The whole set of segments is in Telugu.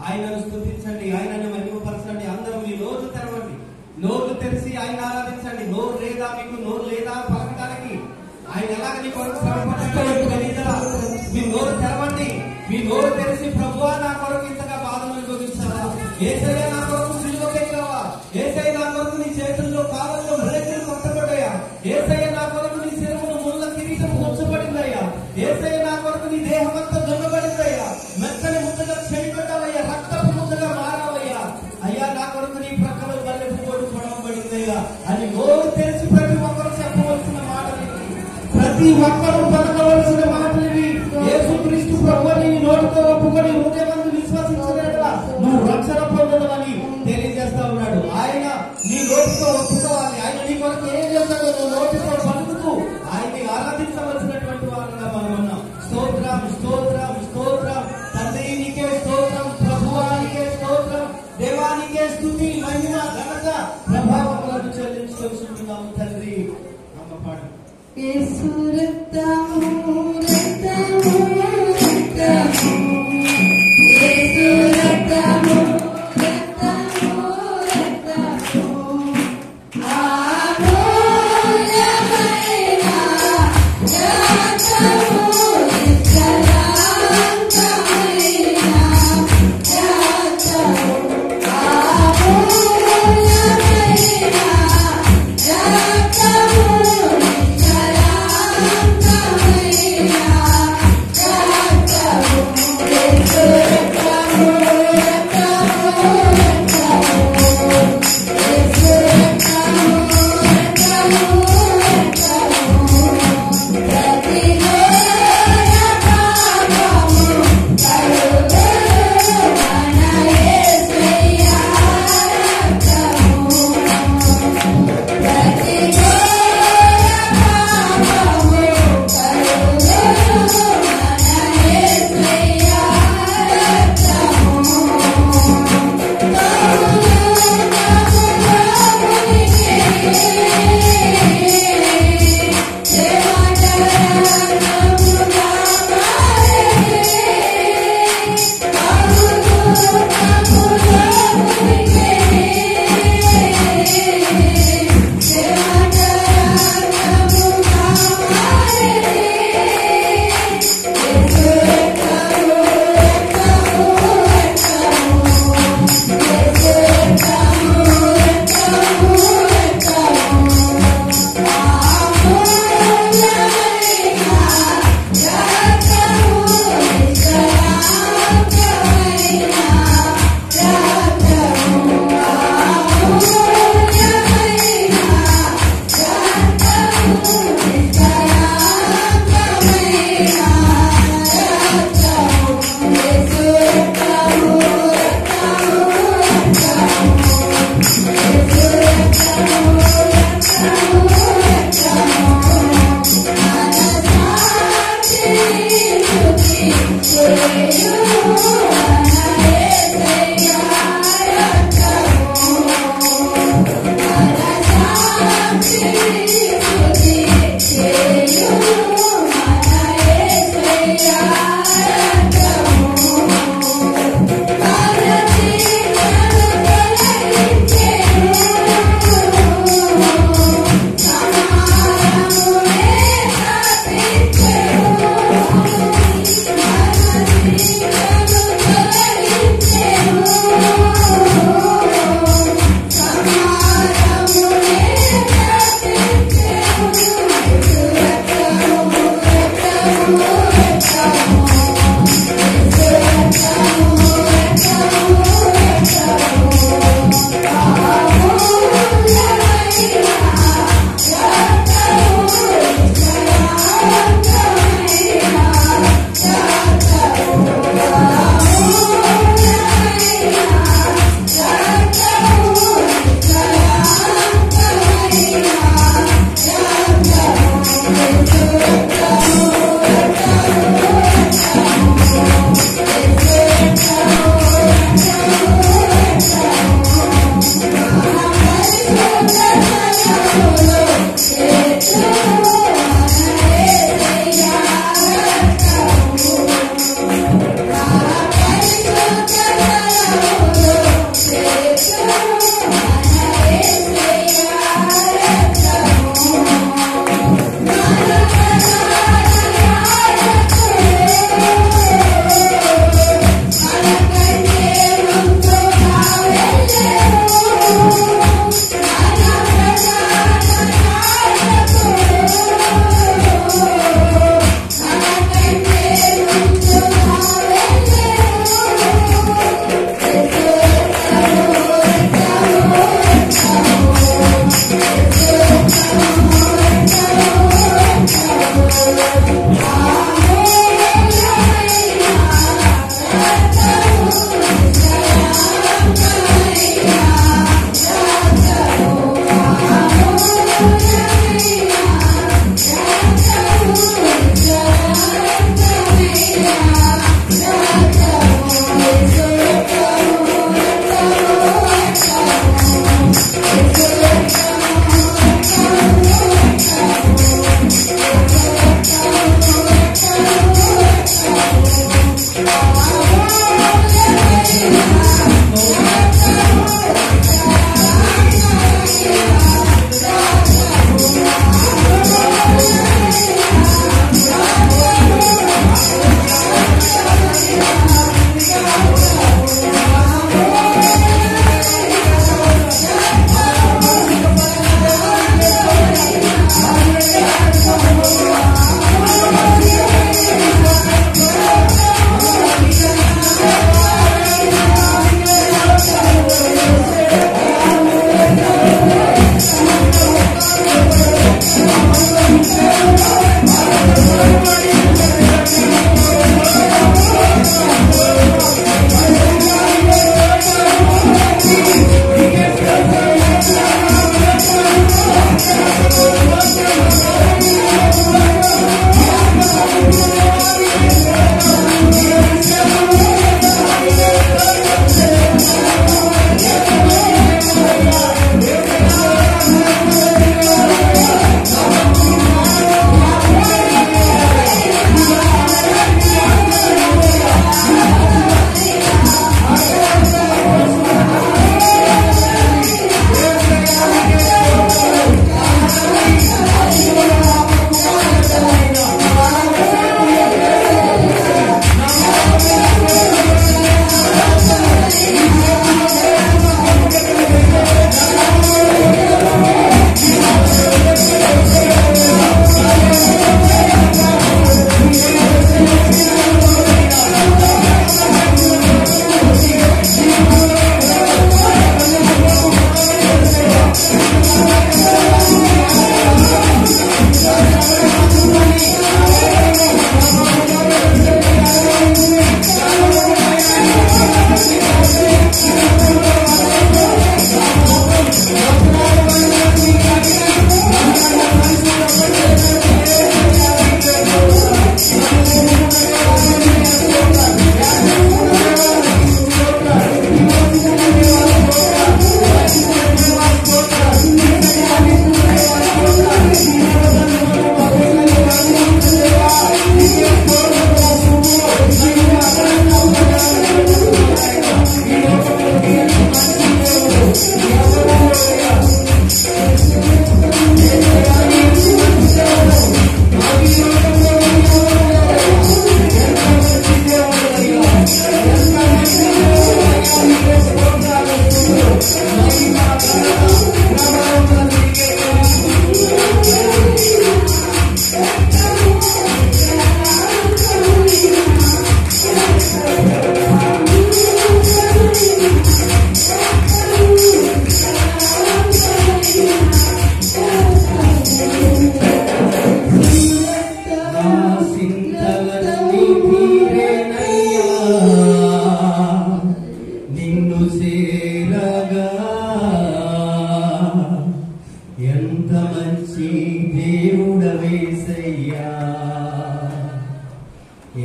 ఆయనను స్తుతించండి, ఆయనను మహిమపరచండి. అందరూ మీ నోరు తెరవండి, నోరు తెరిచి ఆయన ఆరాధించండి. నోరు లేదా మీకు? నోరు లేదా పలకడానికి? ఆయన ఎలాగ నీ కొరకు మీ నోరు తెరవండి. మీ నోరు తెరిచి ప్రభువా నా కొరకు ఇంతగా బాధను అనుభవించావా, యేసయ్య నా కొరకు సిలువకు ఎక్కావా, యేసయ్య నా కొరకు నీ చేతుల్లో కాళ్ళలో బ్రేకులు కొట్టబడ్డాయా, యేసయ్య నా కొరకు నీ శిరమును ముళ్ళ కిరీటం ఉంచబడిందయ్యా, యేసయ్య నా కొరకు నీ దేహం అంతా దున్నబడిందయ్యా, మెత్తని ముద్దగా చేయబడ్డావయ్యా, రక్తపు ముద్దగా మారావయ్యా, అయ్యా నా కొరకు నీ ప్రక్కలో బల్లెపు పోటు పొడవబడిందయ్యా అని నోరు తెరిచి ప్రతి ఒక్కరు చెప్పవలసిన మాటలు, ప్రతి ఒక్కరూ పలకవలసిన మాటలు. యేసుక్రీస్తు ప్రభువుని నోటితో ఒప్పుకొని హృదయమందు విశ్వసించలేదా నువ్వు రక్షణ పొందడమని తెలియజేస్తా ఉన్నాడు. ఆయన నీ నోటితో ఒప్పుకోవాలి. ఆయన నీ కొరకు ఏం చేస్తాడో నువ్వు నోటితో పలుకుతూ ఆయన్ని ఆరాధించవలసినటువంటి వారంగా మనం ఉన్నాం. స్తోత్రం, స్తోత్రం, స్తోత్రం. తండ్రి నీకే స్తోత్రం, ప్రభువానికే స్తోత్రం, దేవానికే స్తుతి, మహిమ, ఘనత, ప్రభావములను చెల్లించుకుంటున్నాము తండ్రి. అమ్మ పాట. యేసు రక్తము రక్తము రక్తము, యేసు రక్తము రక్తము రక్తము, అమూల్యమైన రక్తము, నిష్కళంకమైన రక్తము, అమూల్యమైన రక్తము, నిష్కళంకమైన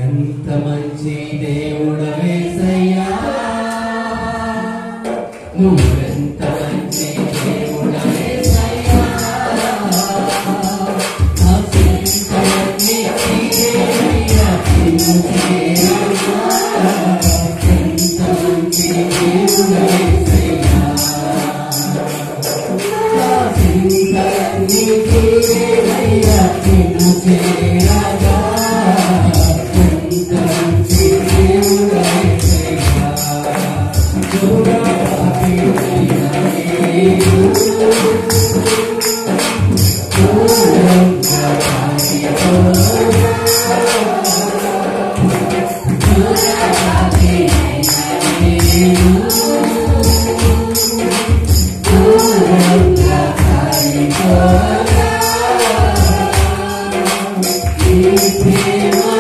ఎంత మంచి దేవుడవేసయ్యా, నువ్వెంత మంచి దేవుడవేసయ్యా, ప్రేమ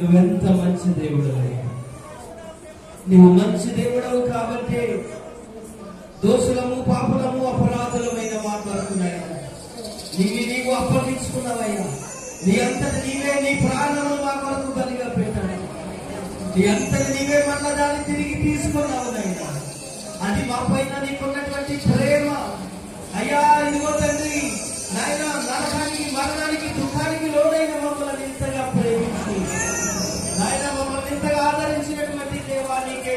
నువ్వెంత మంచి దేవుడు, నువ్వు మంచి దేవుడవు కాబట్టి దోషులము పాపులము అపరాధులమైన మాట్లాడుతున్నాయి. నీవు అప్పగించుకున్నావయ్యా. నీ అంతటి నీవే నీ ప్రాణము మా కొరకు బలిగా పెట్టాడు. నీ అంతటి నీవే మళ్ళా దాన్ని తిరిగి తీసుకున్నావునయ్యా. అది మా పైన నీకున్నటువంటి ప్రేమ అయ్యా. ఇదిగో తండ్రి నాయన, నరకానికి మరణానికి దుఃఖానికి లోనైన మమ్మల్ని ఇంతగా ప్రేమించి నాయన మమ్మల్ని ఇంతగా ఆదరించినటువంటి దేవానికి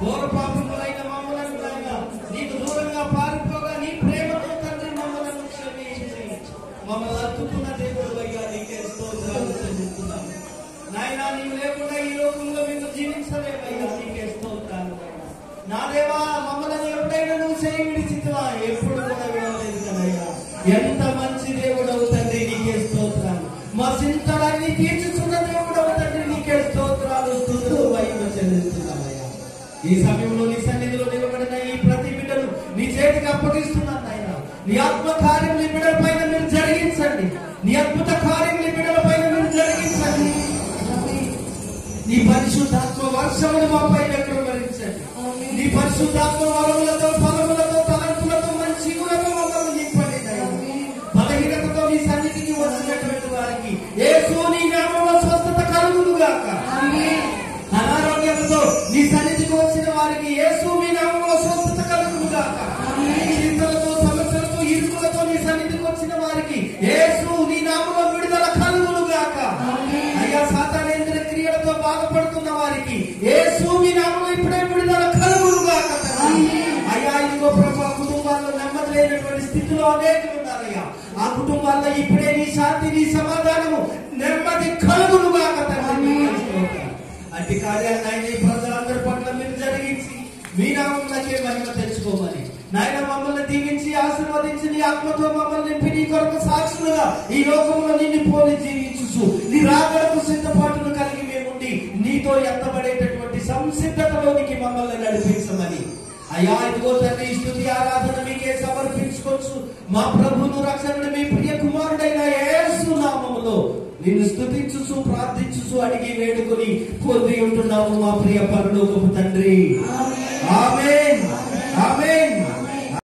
ఘోర పాపములైన మమ్మల్ని నాయన నీకు దూరంగా పారిపోగా నీ ప్రేమతో తండ్రి మమ్మల్ని క్షమించి మమ్మల్ని అద్దుకున్న దేవుడు అయ్యా, నీకే స్తోత్రాలు చెల్లిస్తున్నాం నాయన. నీవు లేకుండా ఈ లోకంలో మేము జీవించలేమయ్యా, నీకే స్తోత్రాలు నా దేవా. మమ్మల్ని ఎప్పుడైనా నువ్వు చేయి విడిచితువా? ఎప్పుడు కూడా విడవలేదు కదయ్యా. ఎంత మంచి దేవుడు అవుతండి, నీకే స్తోత్రాలు. మా చింతలన్నీ తీర్చుకున్న దేవుడు అవుతండి, నీకే స్తోత్రాలు స్తుతులు మహిమ చెల్లిస్తున్నామయ్యా. ఈ సమయంలో నీ సన్నిధిలో నిలబడిన ఈ ప్రతి బిడ్డను నీ చేతికి అప్పగిస్తున్నాను ఆయన. నీ ఆత్మ కార్యం నీ బిడ్డల పైన మీరు జరిగించండి. నీ అద్భుత కార్యం నీ బిడ్డల పైన మీరు జరిగించండి. నీ పరిశుద్ధాత్మ వర్షమును మా పైన కుమ్మరించండి. నీ పరిశుద్ధాత్మ వరములతో ఫలములతో తలంపులతో మంచి గుణతో మమ్మల్ని నింపండి. బలహీనతతో నీ సన్నిధికి వచ్చినటువంటి వారికి యేసు నీ నామములో స్వస్థత కలుగునుగాక. అనారోగ్యంతో నీ సన్నిధికి వచ్చిన వారికి యేసు నీ నామములో స్వస్థత కలుగునుగాక. చింతలతో సమస్యలతో ఇరుకులతో నీ సన్నిధికి వచ్చిన వారికి యేసు నీ నామములో విడుదల కలుగునుగాక. అయ్యా, సాతానేంద్ర క్రియలతో బాధపడుతున్న వారికి యేసు నీ నామములో ఇప్పుడే విడుదల కలుగునుగాక. అయ్యా, ఇదిగో ప్రభు కుటుంబాల్లో నెమ్మది లేనటువంటి స్థితిలో అనేకులు ఉన్నారయ్యా. ఆ కుటుంబాల్లో ఇప్పుడే నీ శాంతి నీ సమాధానము నెమ్మది కలుగునుగాక. అట్టి కార్యాన్ని ఆయన ఈ ప్రజలందరి పట్ల మీరు జరిగించి మీ నామమునకే మహిమ తెచ్చుకోమని నాయన మమ్మల్ని దీవించి ఆశీర్వదించి నీ ఆత్మతో మమ్మల్ని నింపి నీ కొరకు సాక్షులుగా ఈ లోకంలో నిన్ను పోలి జీవించు నీ రాకడకు సిద్ధపాటును కలిగి మేముండి నీతో ఎత్తబడేటటువంటి సంసిద్ధతలోనికి మమ్మల్ని నడిపించమని అయ్యా. ఇదిగో తండ్రి, స్తుతి ఆరాధన మీకే సమర్పించుకోవచ్చు. మా ప్రభువును రక్షణను మీ ప్రియ కుమారుడైన యేసు నామములో నిన్ను స్తుతించుచు ప్రార్థించుచు అడిగి వేడుకొని పొంది ఉంటున్నాము మా ప్రియ పరలోకపు తండ్రి. ఆమేన్, ఆమేన్.